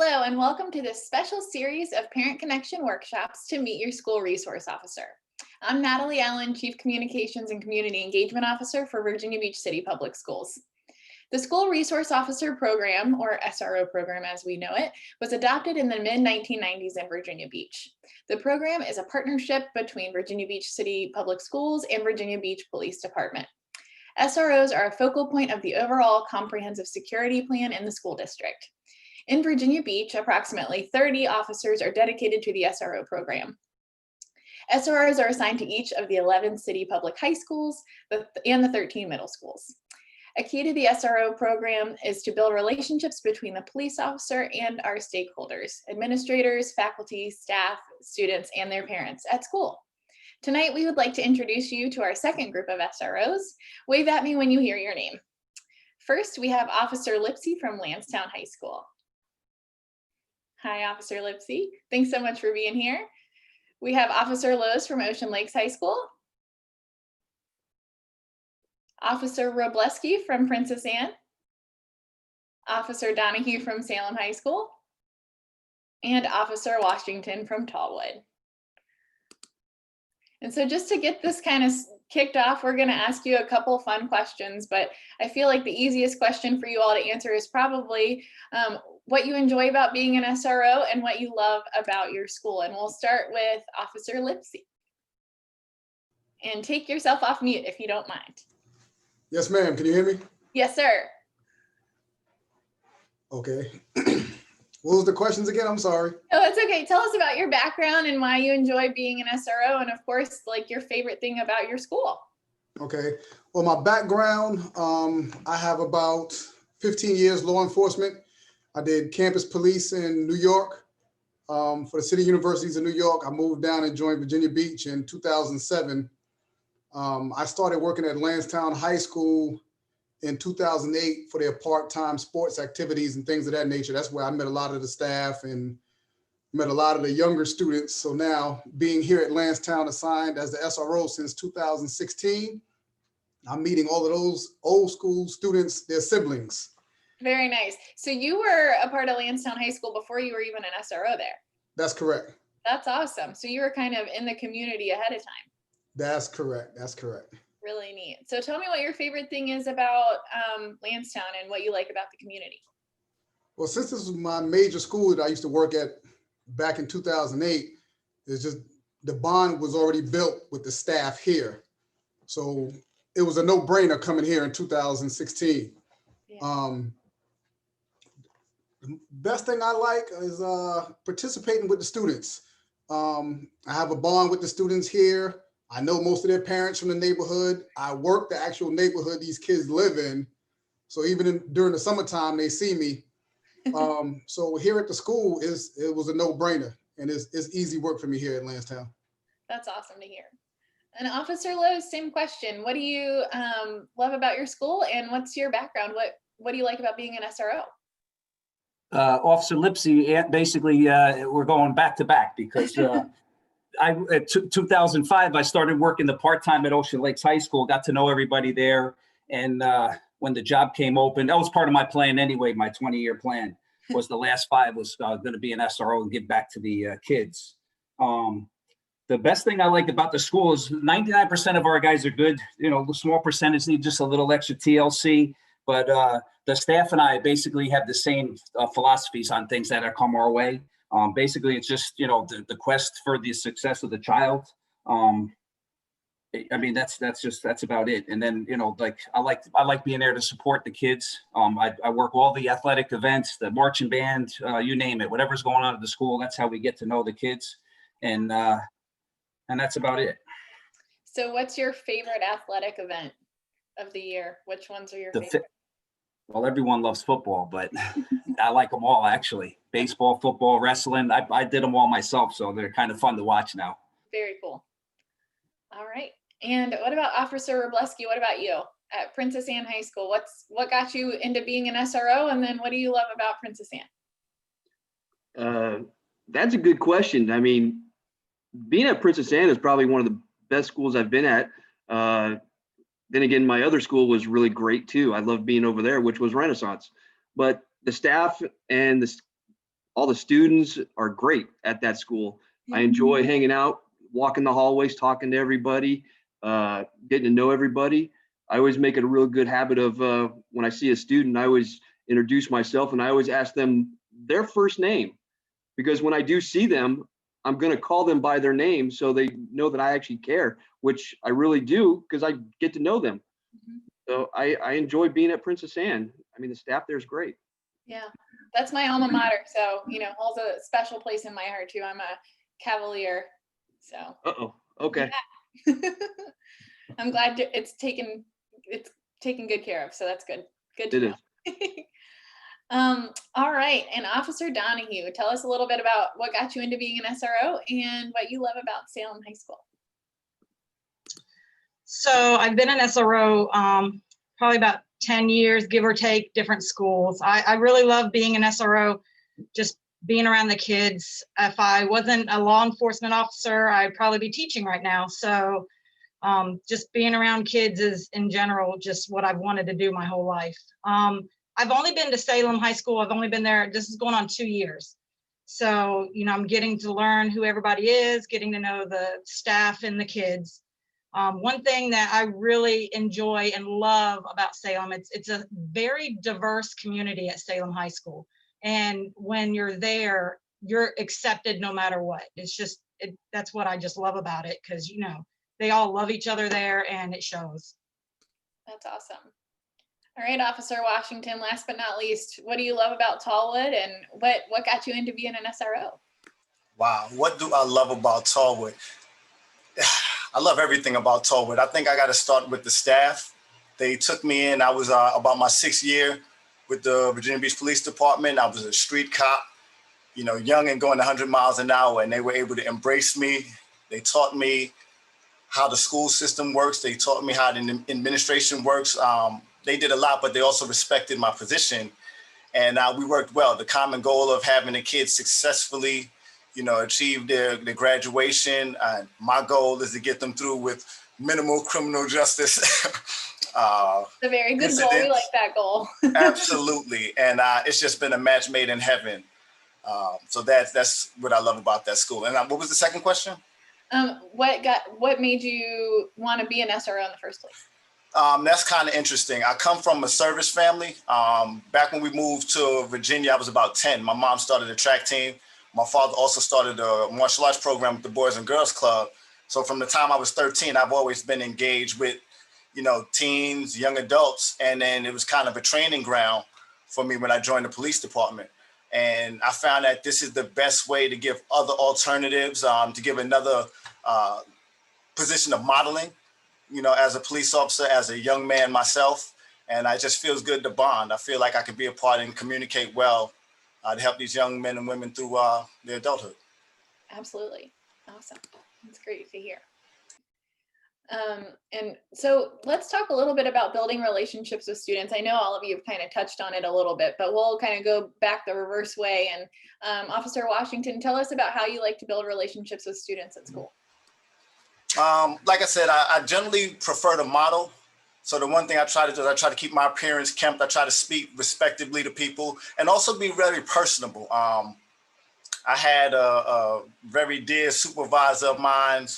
Hello, and welcome to this special series of Parent Connection workshops to meet your school resource officer. I'm Natalie Allen, Chief Communications and Community Engagement Officer for Virginia Beach City Public Schools. The School Resource Officer Program, or SRO program as we know it, was adopted in the mid-1990s in Virginia Beach. The program is a partnership between Virginia Beach City Public Schools and Virginia Beach Police Department. SROs are a focal point of the overall comprehensive security plan in the school district. In Virginia Beach, approximately 30 officers are dedicated to the SRO program. SROs are assigned to each of the 11 city public high schools and the 13 middle schools. A key to the SRO program is to build relationships between the police officer and our stakeholders, administrators, faculty, staff, students, and their parents at school. Tonight, we would like to introduce you to our second group of SROs. Wave at me when you hear your name. First, we have Officer Lipsy from Lansdowne High School. Hi, Officer Lipsy. Thanks so much for being here. We have Officer Lowe's from Ocean Lakes High School. Officer Robleski from Princess Anne. Officer Donahue from Salem High School. And Officer Washington from Tallwood. And so just to get this kind of kicked off, we're going to ask you a couple fun questions, but I feel like the easiest question for you all to answer is probably what you enjoy about being an SRO and what you love about your school. And we'll start with Officer Lipsy. And take yourself off mute if you don't mind. Yes, ma'am. Can you hear me? Yes, sir. Okay. What was the questions again? I'm sorry. Oh, it's okay. Tell us about your background and why you enjoy being an SRO, and of course, like your favorite thing about your school. Okay. Well, my background, I have about 15 years law enforcement. I did campus police in New York for the City Universities of New York. I moved down and joined Virginia Beach in 2007. I started working at Lansdowne High School in 2008 for their part-time sports activities and things of that nature. That's where I met a lot of the staff and met a lot of the younger students. So now being here at Lansdowne assigned as the SRO since 2016, I'm meeting all of those old school students, their siblings. Very nice. So you were a part of Lansdowne High School before you were even an SRO there. That's correct. That's awesome. So you were kind of in the community ahead of time. That's correct. That's correct. Really neat. So tell me what your favorite thing is about Lansdowne and what you like about the community. Well, since this was my major school that I used to work at back in 2008, it's just the bond was already built with the staff here. So it was a no-brainer coming here in 2016. Yeah. The best thing I like is participating with the students. I have a bond with the students here. I know most of their parents from the neighborhood. I work the actual neighborhood these kids live in. So even during the summertime, they see me. So here at the school, it was a no-brainer, and it's easy work for me here at Lansdowne. That's awesome to hear. And Officer Lowe, same question. What do you love about your school, and what's your background? What do you like about being an SRO? Officer Lipsy, basically, we're going back to back because 2005, I started working the part-time at Ocean Lakes High School, got to know everybody there. And when the job came open, that was part of my plan anyway. My 20-year plan was the last 5 was going to be an SRO and give back to the kids. The best thing I like about the school is 99% of our guys are good. You know, the small percentage need just a little extra TLC. But the staff and I basically have the same philosophies on things that come our way. Basically, it's just, you know, the quest for the success of the child. I mean, that's about it. And then, you know, like I like being there to support the kids. I work all the athletic events, the marching band, you name it, whatever's going on at the school. That's how we get to know the kids, and that's about it. So, what's your favorite athletic event of the year? Which ones are your favorite? Well, everyone loves football, but I like them all, actually. Baseball, football, wrestling. I did them all myself, so they're kind of fun to watch now. Very cool. All right. And what about Officer Robleski? What about you at Princess Anne High School? What got you into being an SRO, and then what do you love about Princess Anne? That's a good question. I mean, being at Princess Anne is probably one of the best schools I've been at. Then again, my other school was really great too. I loved being over there, which was Renaissance. But the staff and all the students are great at that school. I enjoy hanging out, walking the hallways, talking to everybody, getting to know everybody. I always make it a real good habit of when I see a student, I always introduce myself and I always ask them their first name, because when I do see them, I'm going to call them by their name so they know that I actually care, which I really do because I get to know them. So I enjoy being at Princess Anne. I mean, the staff there is great. Yeah, that's my alma mater. So, holds a special place in my heart too. I'm a Cavalier. So. Uh-oh. Okay. Yeah. I'm glad it's taken good care of. So that's good. Good to know. All right. And Officer Donahue, tell us a little bit about what got you into being an SRO and what you love about Salem High School. So I've been an SRO probably about 10 years, give or take, different schools. I really love being an SRO, just being around the kids. If I wasn't a law enforcement officer, I'd probably be teaching right now. So just being around kids is in general just what I've wanted to do my whole life. I've only been to Salem High School. I've only been there, this is going on 2 years. So, I'm getting to learn who everybody is, getting to know the staff and the kids. One thing that I really enjoy and love about Salem, it's a very diverse community at Salem High School. And when you're there, you're accepted no matter what. It's just, that's what I just love about it, because, they all love each other there and it shows. That's awesome. All right, Officer Washington, last but not least, what do you love about Tallwood and what got you into being an SRO? Wow, what do I love about Tallwood? I love everything about Tallwood. I think I got to start with the staff. They took me in. I was about my 6th year with the Virginia Beach Police Department. I was a street cop, young and going 100 miles an hour, and they were able to embrace me. They taught me how the school system works. They taught me how the administration works. They did a lot, but they also respected my position. And we worked well. The common goal of having the kids successfully, achieve their graduation. My goal is to get them through with minimal criminal justice. It's a very good goal. We like that goal. Absolutely. And it's just been a match made in heaven. So that's what I love about that school. And what was the second question? What made you want to be an SRO in the first place? That's kind of interesting. I come from a service family. Back when we moved to Virginia, I was about 10. My mom started a track team. My father also started a martial arts program with the Boys and Girls Club. So from the time I was 13, I've always been engaged with, teens, young adults. And then it was kind of a training ground for me when I joined the police department. And I found that this is the best way to give other alternatives, to give another position of modeling, as a police officer, as a young man myself. And it just feels good to bond. I feel like I can be a part and communicate well to help these young men and women through their adulthood. Absolutely. Awesome. That's great to hear. And so let's talk a little bit about building relationships with students. I know all of you have kind of touched on it a little bit, but we'll kind of go back the reverse way. And Officer Washington, tell us about how you like to build relationships with students at school. Like I said, I generally prefer to model. So the one thing I try to do is I try to keep my appearance kempt. I try to speak respectively to people and also be very personable. I had a very dear supervisor of mine,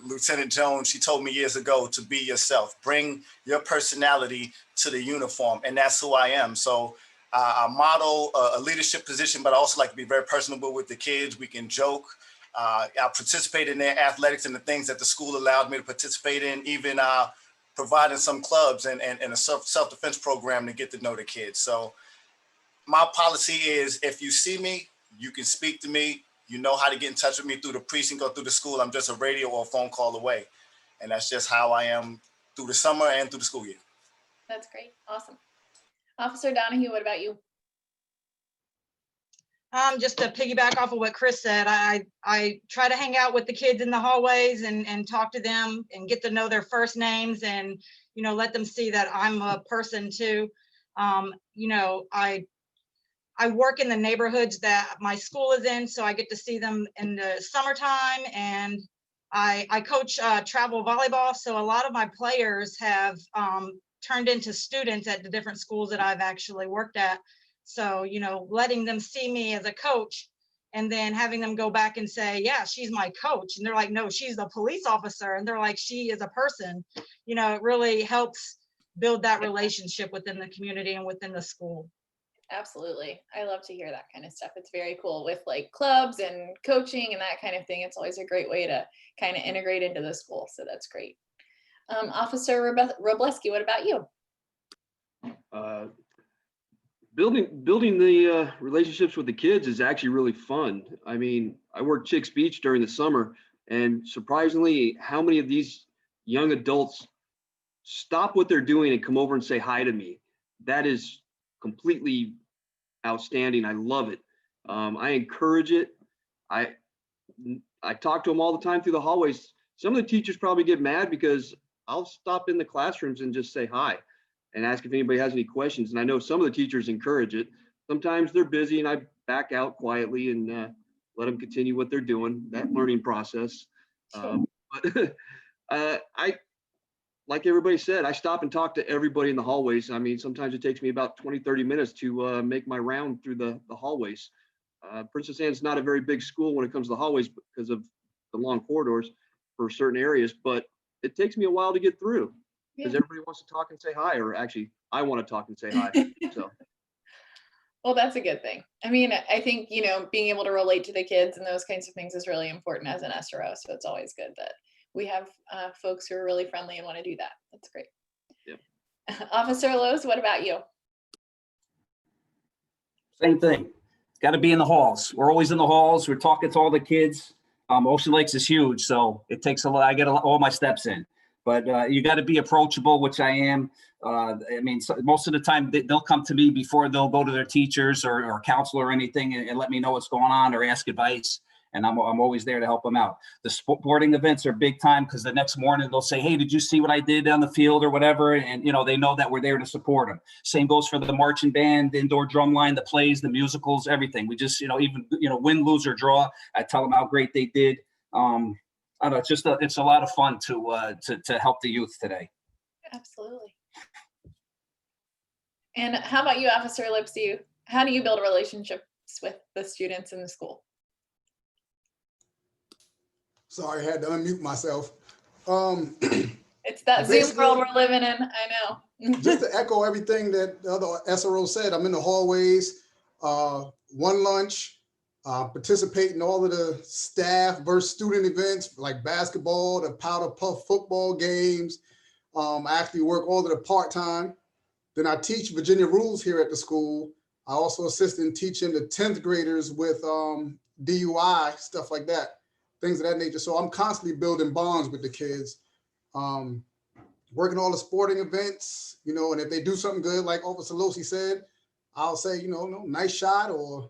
Lieutenant Jones. She told me years ago to be yourself, bring your personality to the uniform, and that's who I am. So I model a leadership position, but I also like to be very personable with the kids. We can joke. I participate in their athletics and the things that the school allowed me to participate in, even providing some clubs and a self-defense program to get to know the kids. So my policy is if you see me, you can speak to me. You know how to get in touch with me through the precinct or through the school. I'm just a radio or a phone call away. And that's just how I am through the summer and through the school year. That's great. Awesome. Officer Donahue, what about you? Just to piggyback off of what Chris said, I try to hang out with the kids in the hallways and talk to them and get to know their first names and, let them see that I'm a person too. I work in the neighborhoods that my school is in, so I get to see them in the summertime, and I coach travel volleyball. So a lot of my players have turned into students at the different schools that I've actually worked at. So, you know, letting them see me as a coach and then having them go back and say, yeah, she's my coach. And they're like, no, she's a police officer. And they're like, she is a person. You know, it really helps build that relationship within the community and within the school. Absolutely. I love to hear that kind of stuff. It's very cool with like clubs and coaching and that kind of thing. It's always a great way to kind of integrate into the school. So that's great. Officer Robleski, what about you? Building the relationships with the kids is actually really fun. I mean, I worked Chicks Beach during the summer, and surprisingly, how many of these young adults stop what they're doing and come over and say hi to me. That is completely outstanding. I love it. I encourage it. I talk to them all the time through the hallways. Some of the teachers probably get mad because I'll stop in the classrooms and just say hi and ask if anybody has any questions. And I know some of the teachers encourage it. Sometimes they're busy and I back out quietly and let them continue what they're doing, that learning process. But I, like everybody said, I stop and talk to everybody in the hallways. I mean, sometimes it takes me about 20, 30 minutes to make my round through the hallways. Princess Anne's not a very big school when it comes to the hallways because of the long corridors for certain areas, but it takes me a while to get through because everybody wants to talk and say hi, or actually I want to talk and say hi. So. Well, that's a good thing. I mean, I think, you know, being able to relate to the kids and those kinds of things is really important as an SRO. So it's always good that we have folks who are really friendly and want to do that. That's great. Yep. Officer Lowe's, what about you? Same thing. Got to be in the halls. We're always in the halls. We're talking to all the kids. Ocean Lakes is huge, so it takes a lot. I get all my steps in, but you got to be approachable, which I am. I mean, most of the time they'll come to me before they'll go to their teachers or counselor or anything and let me know what's going on or ask advice. And I'm always there to help them out. The sporting events are big time because the next morning they'll say, hey, did you see what I did on the field or whatever? And, you know, they know that we're there to support them. Same goes for the marching band, the indoor drum line, the plays, the musicals, everything. We just, you know, even, you know, win, lose or draw, I tell them how great they did. I don't know, it's just, it's a lot of fun to help the youth today. Absolutely. And how about you, Officer Lipsy? How do you build relationships with the students in the school? Sorry, I had to unmute myself. It's that Zoom world we're living in, I know. Just to echo everything that the other SRO said, I'm in the hallways, one lunch, participate in all of the staff versus student events like basketball, the powder puff football games. I actually work all of the part-time. Then I teach Virginia rules here at the school. I also assist in teaching the 10th graders with DUI, stuff like that. Things of that nature. So I'm constantly building bonds with the kids, working all the sporting events, you know, and if they do something good, like Officer Losi said, I'll say, you know, nice shot, or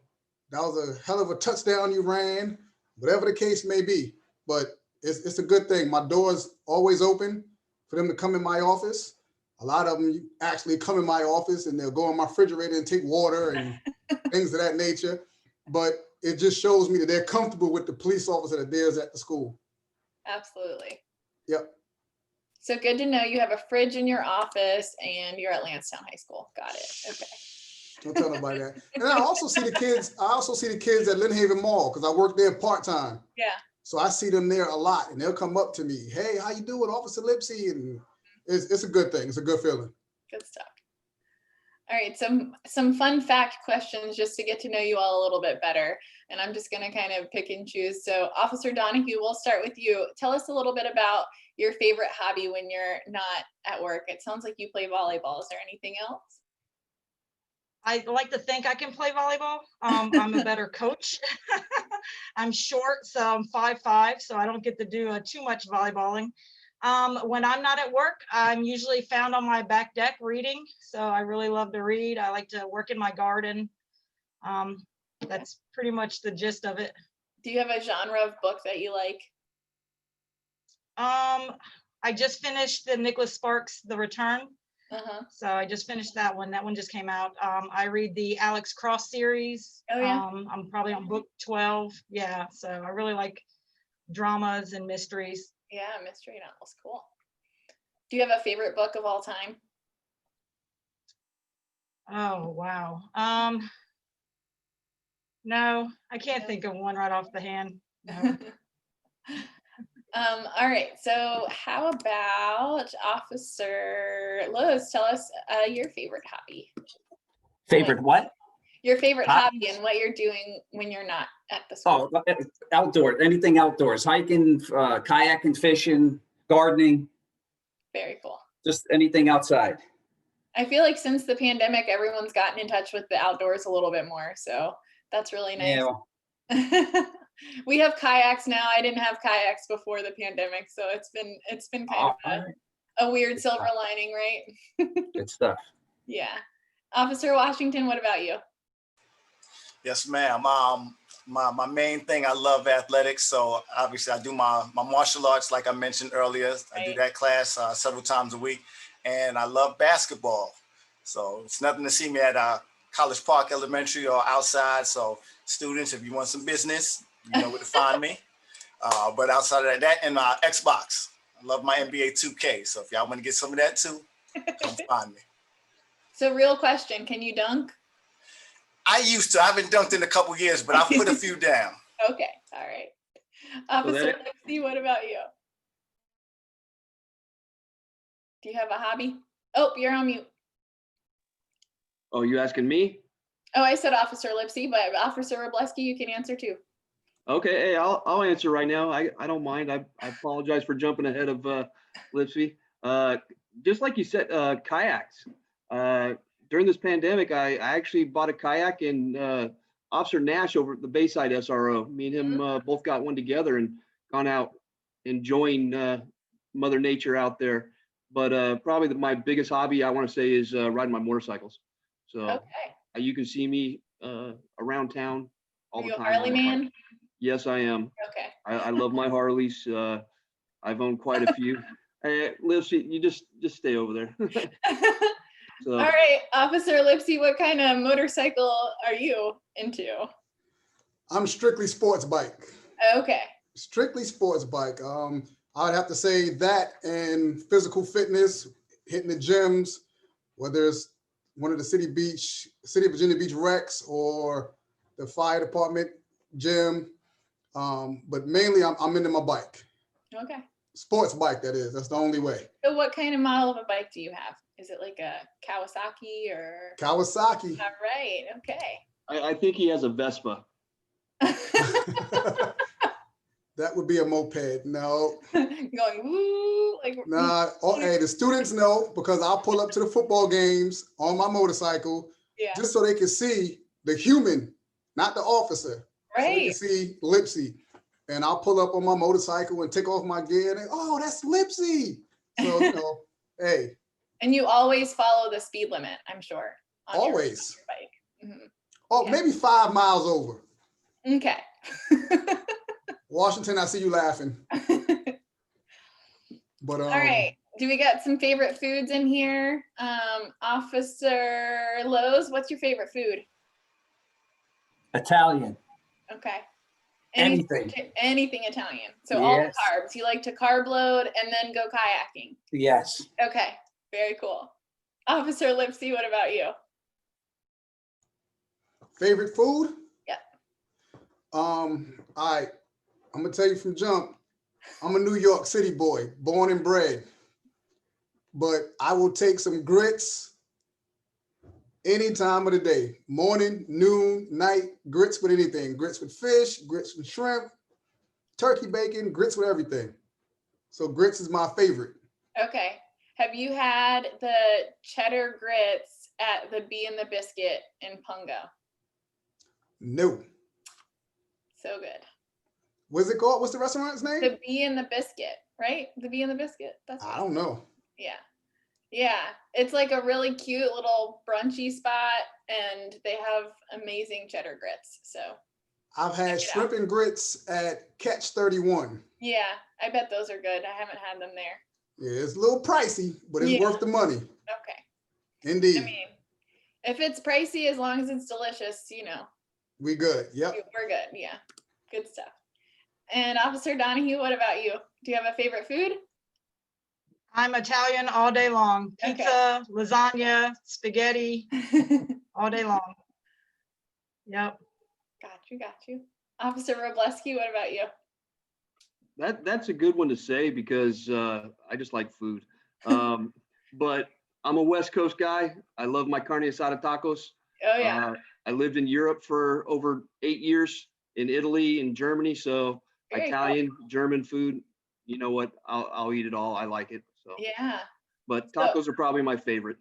that was a hell of a touchdown you ran, whatever the case may be. But it's a good thing. My door's always open for them to come in my office. A lot of them actually come in my office and they'll go in my refrigerator and take water and things of that nature. But it just shows me that they're comfortable with the police officer that there's at the school. Absolutely. Yep. So good to know you have a fridge in your office and you're at Lansdowne High School. Got it. Okay. Don't tell nobody that. And I also see the kids. I also see the kids at Lynn Haven Mall because I work there part-time. Yeah. So I see them there a lot, and they'll come up to me. Hey, how you doing, Officer Lipsy? And it's a good thing. It's a good feeling. Good stuff. All right, some fun fact questions just to get to know you all a little bit better. And I'm just gonna kind of pick and choose. So Officer Donahue, we'll start with you. Tell us a little bit about your favorite hobby when you're not at work. It sounds like you play volleyball. Is there anything else? I like to think I can play volleyball. I'm a better coach. I'm short, so I'm 5'5", so I don't get to do too much volleyballing. When I'm not at work, I'm usually found on my back deck reading. So I really love to read. I like to work in my garden. That's pretty much the gist of it. Do you have a genre of book that you like? I just finished the Nicholas Sparks, The Return. So I just finished that one. That one just came out. I read the Alex Cross series. Oh, yeah. I'm probably on book 12. Yeah, so I really like dramas and mysteries. Yeah, mystery novels, cool. Do you have a favorite book of all time? Oh, wow. No, I can't think of one right off the hand. No. All right, so how about Officer Lowe's? Tell us your favorite hobby. Favorite what? Your favorite Hobby? hobby and what you're doing when you're not at the school. Oh, outdoor, anything outdoors, hiking, kayaking, fishing, gardening, Very cool. just anything outside. I feel like since the pandemic, everyone's gotten in touch with the outdoors a little bit more, so that's really nice. Yeah. We have kayaks now. I didn't have kayaks before the pandemic, so it's been kind All of right. a weird silver lining, right? Good stuff. Yeah. Officer Washington, what about you? Yes, ma'am. My main thing, I love athletics. So obviously I do my martial arts, like I mentioned earlier. I do Right. that class several times a week. And I love basketball. So it's nothing to see me at College Park Elementary or outside. So students, if you want some business, you know where to find me. But outside of that and Xbox. I love my NBA 2K. So if y'all want to get some of that too, come find me. So real question, can you dunk? I used to. I haven't dunked in a couple years, but I've put a few down. Okay, all right. Officer Lexi, what about you? Do you have a hobby? Oh, you're on mute. Oh, you asking me? Oh, I said Officer Lipsy, but Officer Robleski, you can answer too. Okay, hey, I'll answer right now. I don't mind. I apologize for jumping ahead of Lipsy. Just like you said, kayaks. During this pandemic, I actually bought a kayak, and Officer Nash over at the Bayside SRO, me and him both got one together and gone out enjoying Mother Nature out there. But probably my biggest hobby, I want to say, is riding my motorcycles. So Okay. you can see me around town all Are the you a time. Harley on my bike. man? Yes, I am. Okay. I love my Harleys. I've owned quite a few. Hey, Liz, you just stay over there. So, All right, Officer Lipsy, what kind of motorcycle are you into? I'm strictly sports bike. Okay. Strictly sports bike. I would have to say that and physical fitness, hitting the gyms, whether it's one of the City of Virginia Beach recs or the fire department gym. But mainly I'm into my bike. Okay. Sports bike, that is. That's the only way. So what kind of model of a bike do you have? Is it like a Kawasaki or? Kawasaki. All right, okay. I think he has a Vespa. That would be a moped. No. Going woo, like Nah. Oh, hey, the students know because I'll pull up to the football games on my motorcycle yeah, just so they can see the human, not the officer. So they can right. see Lipsy. And I'll pull up on my motorcycle and take off my gear and they, oh, that's Lipsy. So, hey. And you always follow the speed limit, I'm sure. On Always. Your bike. Oh, Yeah. maybe 5 miles over. Okay. Washington, I see you laughing. But All right. Do we got some favorite foods in here? Officer Lowe's, what's your favorite food? Italian. Okay. Anything. Anything Italian. So all the Yes. carbs. You like to carb load and then go kayaking. Yes. Okay. Very cool. Officer Lipsy, what about you? favorite food? Yeah. All right. I'm gonna tell you from jump. I'm a New York City boy, born and bred. But I will take some grits any time of the day. Morning, noon, night, grits with anything. Grits with fish, grits with shrimp, turkey bacon, grits with everything. So grits is my favorite. Okay. Have you had the cheddar grits at the Bee and the Biscuit in Pungo? No. So good. What's it called? What's the restaurant's name? The Bee and the Biscuit, right? The Bee and the Biscuit. That's I don't know. Yeah. Yeah. It's like a really cute little brunchy spot and they have amazing cheddar grits. So I've had Check it shrimp and grits at Catch 31. yeah, I bet those are good. I haven't had them there. Yeah, it's a little pricey, but it's Yeah. worth the money. Okay. Indeed. I mean, if it's pricey, as long as it's delicious, We good. Yep. we're good. Yeah. Good stuff. And Officer Donahue, what about you? Do you have a favorite food? I'm Italian all day long. Okay. Pizza, lasagna, spaghetti, all day long. Yep. Got you. Officer Robleski, what about you? That's a good one to say because I just like food. But I'm a West Coast guy. I love my carne asada tacos. Oh yeah, I lived in Europe for over 8 years, in Italy and Germany. So Very cool. Italian, German food, you know what? I'll eat it all. I like it. So, yeah. but So- tacos are probably my favorite.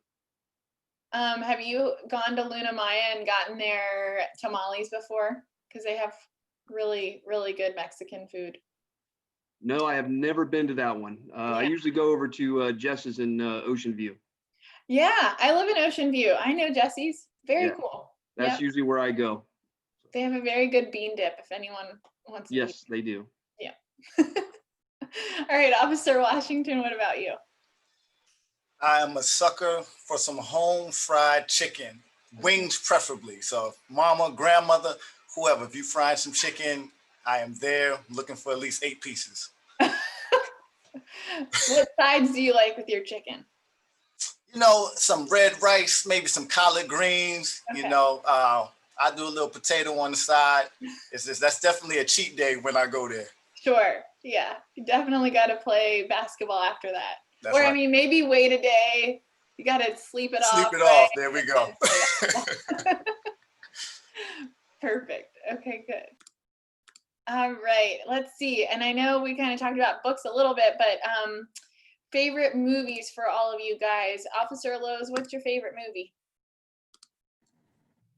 Have you gone to Luna Maya and gotten their tamales before? Because they have really, really good Mexican food. No, I have never been to that one. I Yeah. usually go over to Jess's in Ocean View. Yeah, I live in Ocean View. I know Jesse's. Very Yeah. cool. That's Yep. usually where I go. They have a very good bean dip if anyone wants to. Yes, they do. All right, Officer Washington, what about you? I am a sucker for some home fried chicken, wings preferably. So mama, grandmother, whoever, if you frying some chicken, I am there looking for at least 8 pieces. What sides do you like with your chicken? You know, some red rice, maybe some collard greens, Okay. you know, I do a little potato on the side. That's definitely a cheat day when I go there. Sure. Yeah, you definitely got to play basketball after that. That's Or I right. mean, maybe wait a day. You got to sleep it Sleep off. it right? off. There we go. Perfect. Okay, good. All right, let's see. And I know we kind of talked about books a little bit, but favorite movies for all of you guys. Officer Lowe's, what's your favorite movie?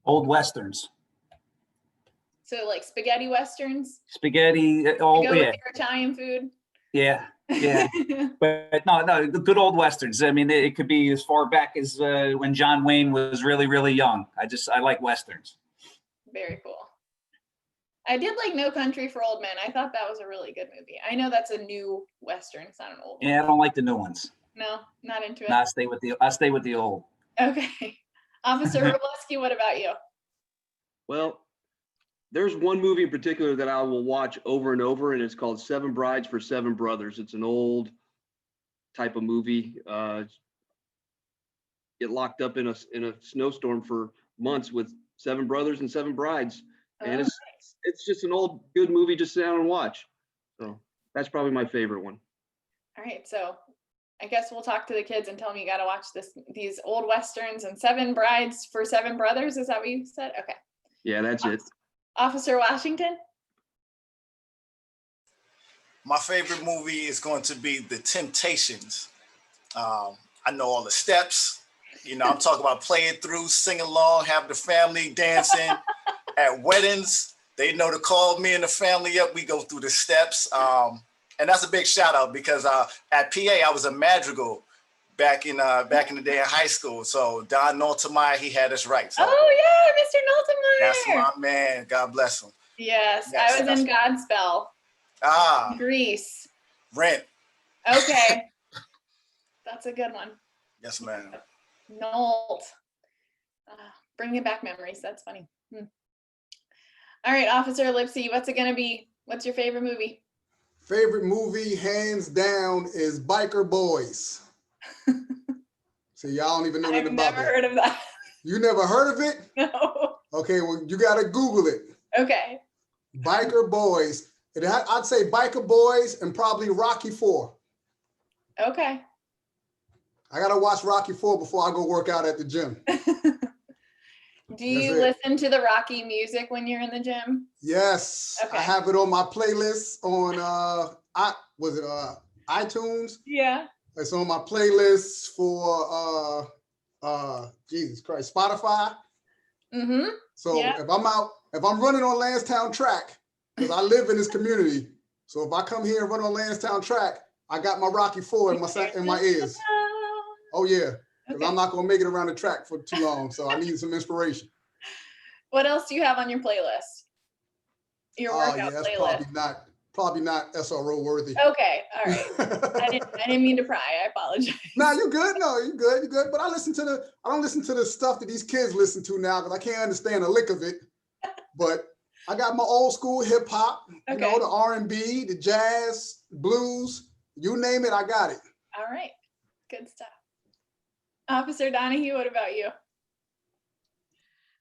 Old Westerns, So like spaghetti westerns? spaghetti. Oh, Go yeah, with your Italian food? yeah, yeah. But no, the good old Westerns. I mean, it could be as far back as when John Wayne was really, really young. I like Westerns. Very cool. I did like No Country for Old Men. I thought that was a really good movie. I know that's a new Western. It's not an old one. Yeah, I don't like the new ones. No, not into it. No, I stay with the old. Okay. Officer Robleski, what about you? Well, there's one movie in particular that I will watch over and over, and it's called Seven Brides for Seven Brothers. It's an old type of movie. Get locked up in a snowstorm for months with 7 brothers and 7 brides, and Oh, it's just an old good movie. Just sit down and watch. So that's probably my favorite one. all right. So I guess we'll talk to the kids and tell them you got to watch these old Westerns and 7 Brides for 7 Brothers. Is that what you said? Okay. Yeah, that's it. Officer Washington? My favorite movie is going to be The Temptations. I know all the steps. You know, I'm talking about play it through, sing along, have the family dancing. At weddings, they know to call me and the family up. We go through the steps. And that's a big shout out because at PA, I was a madrigal back in the day in high school. So Don Noltemeyer, he had us right. So Oh, yeah, Mr. that's Noltemeyer. my man. God bless him. Yes, Yes, I was in Godspell, Greece. Rent. Okay. That's a good one. Yes, ma'am. Nolt. Bringing back memories. That's funny. All right, Officer Lipsy, what's it going to be? What's your favorite movie? Favorite movie, hands down, is Biker Boys. So y'all don't even know I've nothing about never that. heard of that. You never heard of it? No. Okay, well, you gotta Google it. Okay. Biker Boys. I'd say Biker Boys and probably Rocky 4. Okay. I gotta watch Rocky 4 before I go work out at the gym. Do you That's listen to the Rocky music when you're in the gym? Yes, Okay. I have it on my playlist on iTunes. Yeah. It's on my playlist for Jesus Christ, Spotify. Mm-hmm. So Yeah. if I'm running on Lansdowne track, because I live in this community. So if I come here and run on Lansdowne track, I got my Rocky 4 in my ears. Oh yeah, because Okay. I'm not gonna make it around the track for too long. So I need some inspiration. What else do you have on your playlist? Your Oh workout yeah, that's playlist. probably not SRO worthy. Okay. All right. I didn't mean to pry. I apologize. No, you good. No, you good. You good. But I don't listen to the stuff that these kids listen to now because I can't understand a lick of it. But I got my old school hip hop, you know, Okay. the R&B, the jazz, blues, you name it, I got it. All right. Good stuff. Officer Donahue, what about you?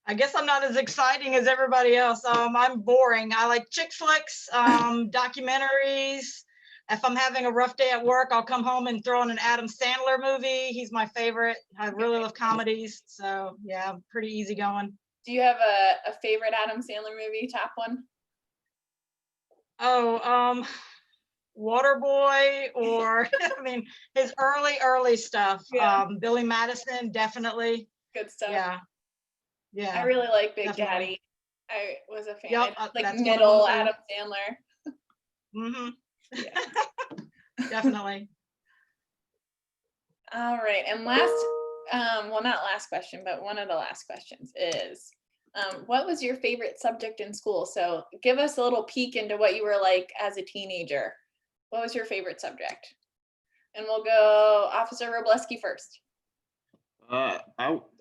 I guess I'm not as exciting as everybody else. I'm boring. I like chick flicks, documentaries. If I'm having a rough day at work, I'll come home and throw on an Adam Sandler movie. He's my favorite. I really love comedies. So yeah, I'm pretty easygoing. Do you have a favorite Adam Sandler movie, top one? Oh, Waterboy, or I mean, his early stuff. Yeah. Billy Madison, definitely. Good stuff. Yeah. I Yeah. really like Big Definitely. Daddy. I was a fan. Yep, I like that's one of middle them, too. Adam Sandler. Hmm. Yeah. Definitely. All right, and last, well, not last question, but one of the last questions is, what was your favorite subject in school? So give us a little peek into what you were like as a teenager. What was your favorite subject? And we'll go Officer Robleski first. I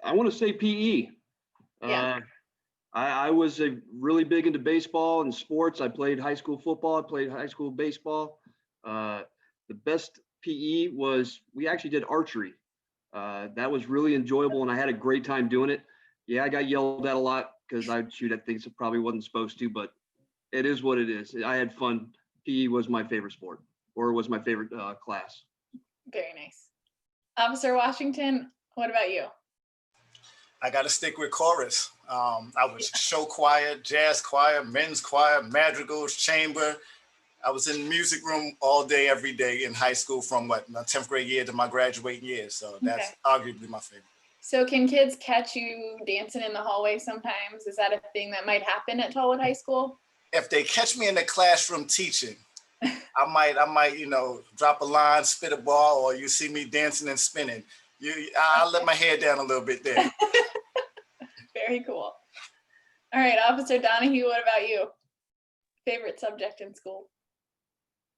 want to say PE. Yeah. I was really big into baseball and sports. I played high school football. I played high school baseball. The best PE was, we actually did archery. That was really enjoyable and I had a great time doing it. Yeah, I got yelled at a lot because I'd shoot at things that probably wasn't supposed to, but it is what it is. I had fun. PE was my favorite sport, or was my favorite class. Very nice. Officer Washington, what about you? I got to stick with chorus. I was show choir, jazz choir, men's choir, madrigals, chamber. I was in the music room all day, every day in high school from my 10th grade year to my graduating year. So that's arguably my favorite. So can kids catch you dancing in the hallway sometimes? Is that a thing that might happen at Tallwood High School? If they catch me in the classroom teaching, I might, drop a line, spit a ball, or you see me dancing and spinning. I'll let my hair down a little bit there. Very cool. All right, Officer Donahue, what about you? Favorite subject in school?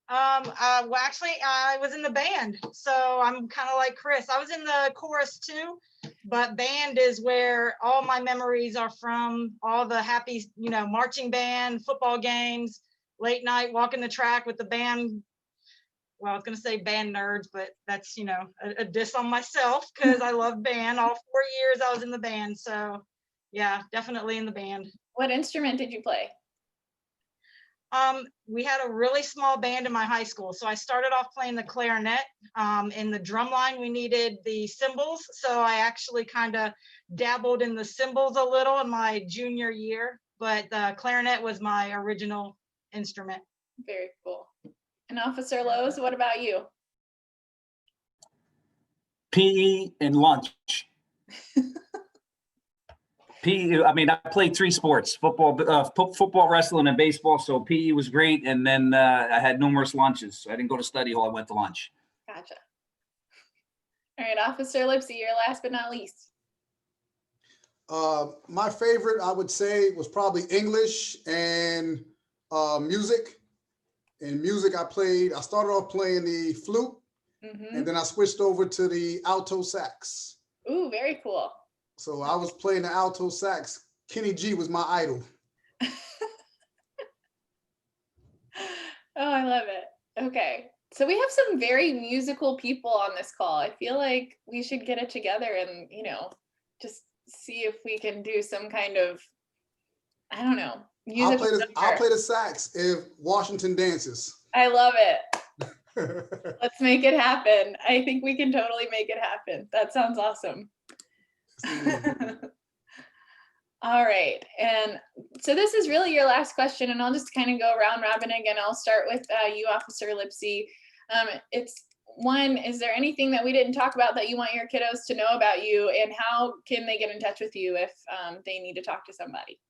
Well, actually, I was in the band, so I'm kind of like Chris. I was in the chorus too, but band is where all my memories are from. All the happy, marching band, football games, late night walking the track with the band. Well, I was gonna say band nerds, but that's a diss on myself because I love band. All 4 years I was in the band, so yeah, definitely in the band. What instrument did you play? We had a really small band in my high school. So I started off playing the clarinet. In the drum line, we needed the cymbals. So I actually kind of dabbled in the cymbals a little in my junior year, but the clarinet was my original instrument. Very cool. And Officer Lowe's, what about you? PE and lunch. PE, I mean, I played 3 sports, football, wrestling, and baseball. So PE was great. And then I had numerous lunches. So I didn't go to study hall. I went to lunch. Gotcha. All right, Officer Lipsy, you're last but not least. My favorite, I would say, was probably English and music. In music, I started off playing the flute, and then I switched over to the alto sax. Ooh, very cool. So I was playing the alto sax. Kenny G was my idol. Oh, I love it. Okay. So we have some very musical people on this call. I feel like we should get it together and, just see if we can do some kind of, I don't know. I'll play the sax if Washington dances. I love it. Let's make it happen. I think we can totally make it happen. That sounds awesome. All right. And so this is really your last question, and I'll just kind of go round robin again. I'll start with you, Officer Lipsy. It's one, is there anything that we didn't talk about that you want your kiddos to know about you, and how can they get in touch with you if they need to talk to somebody?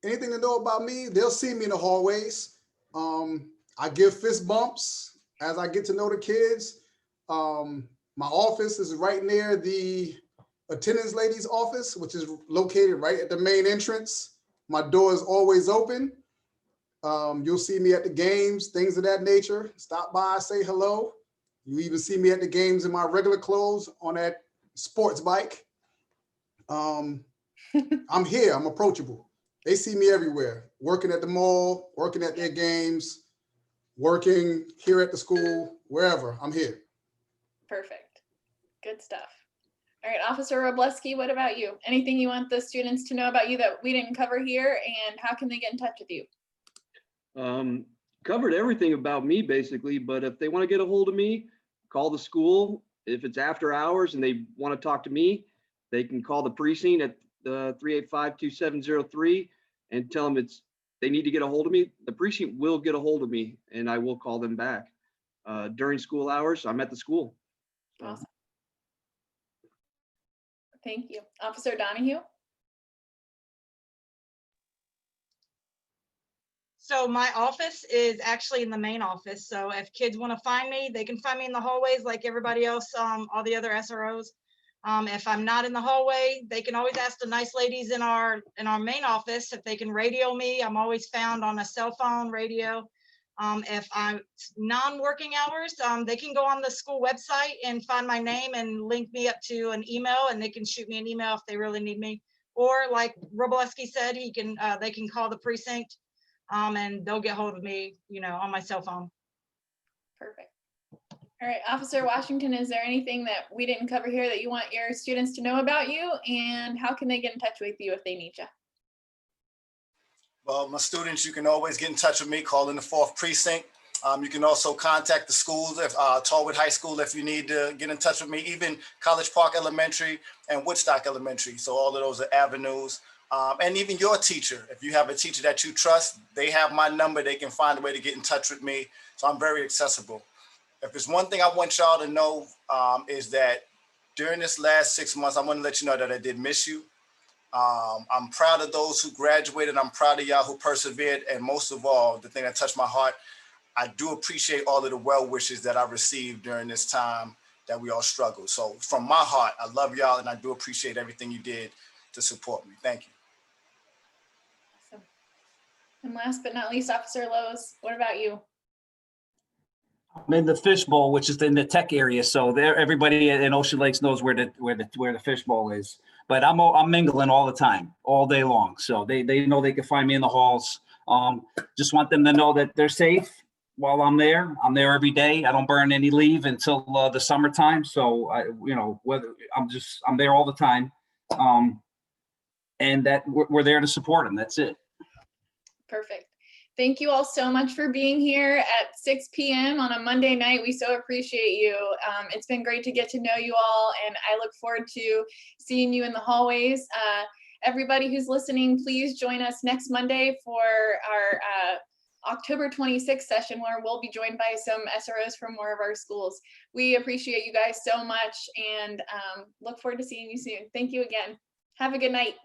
Anything to know about me, they'll see me in the hallways. I give fist bumps as I get to know the kids. My office is right near the attendance lady's office, which is located right at the main entrance. My door is always open. You'll see me at the games, things of that nature. Stop by, say hello. You even see me at the games in my regular clothes on that sports bike. I'm here, I'm approachable. They see me everywhere, working at the mall, working at their games, working here at the school, wherever, I'm here. Perfect. Good stuff. All right, Officer Robleski, what about you? Anything you want the students to know about you that we didn't cover here, and how can they get in touch with you? Covered everything about me basically, but if they want to get a hold of me, call the school. If it's after hours and they want to talk to me, they can call the precinct at 385-2703 and tell them they need to get a hold of me. The precinct will get a hold of me and I will call them back. During school hours, I'm at the school. Awesome. Thank you. Officer Donahue? So my office is actually in the main office. So if kids want to find me, they can find me in the hallways like everybody else, all the other SROs. If I'm not in the hallway, they can always ask the nice ladies in our main office if they can radio me. I'm always found on a cell phone radio. If I'm non-working hours, they can go on the school website and find my name and link me up to an email, and they can shoot me an email if they really need me. Or like Robleski said, they can call the precinct, and they'll get hold of me, on my cell phone. Perfect. All right, Officer Washington, is there anything that we didn't cover here that you want your students to know about you, and how can they get in touch with you if they need you? Well, my students, you can always get in touch with me, call in the 4th precinct. You can also contact the schools, Tallwood High School, if you need to get in touch with me, even College Park Elementary and Woodstock Elementary. So all of those are avenues. And even your teacher, if you have a teacher that you trust, they have my number, they can find a way to get in touch with me. So I'm very accessible. If there's one thing I want y'all to know is that during this last 6 months, I want to let you know that I did miss you. I'm proud of those who graduated. I'm proud of y'all who persevered. And most of all, the thing that touched my heart, I do appreciate all of the well wishes that I received during this time that we all struggled. So from my heart, I love y'all and I do appreciate everything you did to support me. Thank you. Awesome. And last but not least, Officer Lowe's, what about you? I'm in the fishbowl, which is in the tech area. So there, everybody in Ocean Lakes knows where the fishbowl is. But I'm mingling all the time, all day long. So they know they can find me in the halls. Just want them to know that they're safe while I'm there. I'm there every day. I don't burn any leave until the summertime. So I'm there all the time. And that we're there to support them. That's it. Perfect. Thank you all so much for being here at 6 p.m. on a Monday night. We so appreciate you. It's been great to get to know you all, and I look forward to seeing you in the hallways. Everybody who's listening, please join us next Monday for our October 26th session, where we'll be joined by some SROs from more of our schools. We appreciate you guys so much, and look forward to seeing you soon. Thank you again. Have a good night.